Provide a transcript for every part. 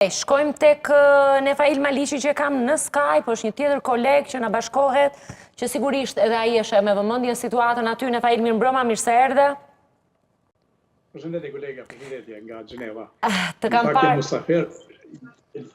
Shkojmë tek Nefail Maliqi që kam në Skype, është një tjetër koleg që na bashkohet, që sigurisht edhe ai është me vëmendje situatën aty. Nefail, mirëmbrëma, mirë se erdhe. Përshëndetje kolega, përshëndetje nga Gjeneva. Të kam parë musafir,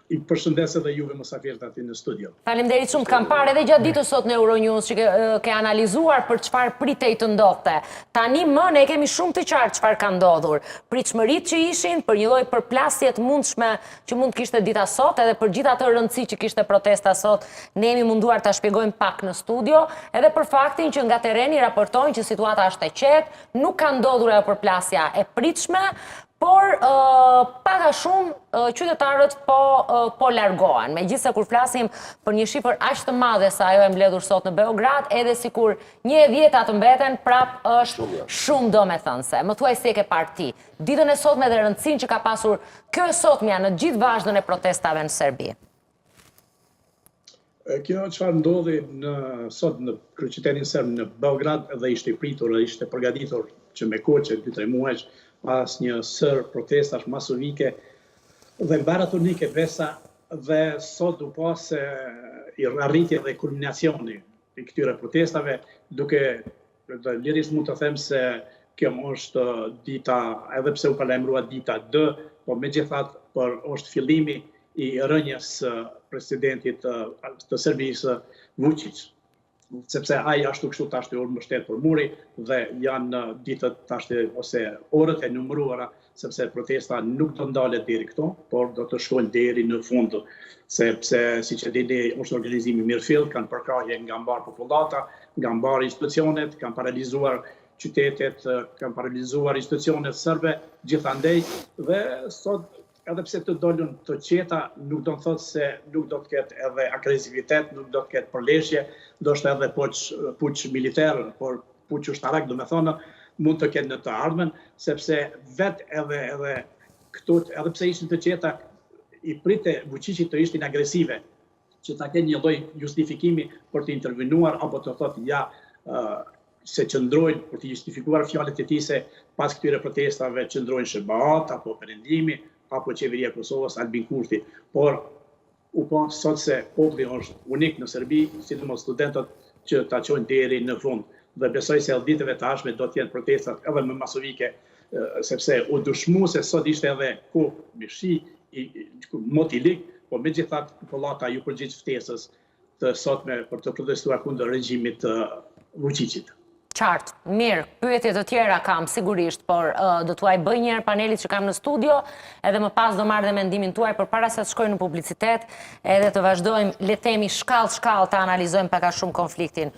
I përshëndes edhe juve musafirët aty në studio. Faleminderit shumë, të kam parë edhe gjatë ditës sot në Euronews që ke analizuar për çfarë pritej të ndodhte. Tani më ne kemi shumë të qartë çfarë ka ndodhur. Pritshmëritë që ishin për një lloj përplasje të mundshme që mund kishte dita sot, edhe për gjithë atë rëndësi që kishte protesta sot, ne jemi munduar ta shpjegojmë pak në studio, edhe për faktin që nga terreni raportojnë që situata është e qetë, nuk ka ndodhur ajo përplasja e pritshme, por pak a shumë qytetarët po largohen. Megjithëse kur flasim për një shifër aq të madhe sa ajo e mbledhur sot në Beograd, edhe sikur 1/10 të mbeten, prap është shumë domethënëse. Më thuaj si e ke parë ti ditën e sotme dhe rëndësinë që ka pasur kjo e sotmja në gjithë vazhdën e protestave në Serbi. Kjo çfarë ndodhi sot në kryeqytetin serb në Beograd dhe ishte pritur dhe ishte përgatitur që me kohë 2-3 muaj pas një sër protestash masovike dhe maratonike besa, dhe sot u pas i arritje dhe kulminacioni i këtyre protestave, duke lirisht mund të them se kjo është dita, edhe pse u paralajmërua dita D, po megjithatë por është fillimi i rënjes presidentit të Serbisë Vučić, sepse ai ashtu kështu tashti u mbështet për muri dhe janë ditët tashti ose orët e numëruara, sepse protesta nuk do ndalet deri këto, por do të shkojnë deri në fund, sepse siç e dini është organizimi mirëfill, kanë përkrahje nga mbar popullata, nga mbar institucionet, kanë paralizuar qytetet, kanë paralizuar institucionet serbe, gjithandej dhe sot edhe pse të dolën të qeta, nuk do të thotë se nuk do të ketë edhe agresivitet, nuk do të ketë përleshje, ndoshta edhe puç militer, por puç ushtarak, do me thonë, mund të ketë në të ardhmen, sepse vetë edhe këtu, edhe pse ishin të qeta, i prite Vučićit të ishtin agresive, që ta kenë një lloj justifikimi për të intervenuar, apo të thotë ja, se qëndrojnë për të justifikuar fjalët e tij se pas këtyre protestave qëndrojnë Shebat, apo Perëndimi, apo qeveria e Kosovës, Albin Kurti, por u pa sot se populli është unik në Serbi, sidomos studentët që ta çojnë deri në fund. Dhe besoj se ditëve të ardhshme do të jenë protestat edhe më masovike, sepse u dëshmu se sot ishte edhe kohë me shi, mot i lig, por megjithatë popullata ju përgjigj ftesës të sotme për të protestuar kundër regjimit të Vučićit. Qartë, mirë, pyetje të tjera kam sigurisht, por do t'uaj bëj njerë panelit që kam në studio, edhe më pas do marrë dhe mendimin tuaj, për para se të shkojnë në publicitet, edhe të vazhdojmë, le themi shkallë të analizojmë pak a shumë konfliktin.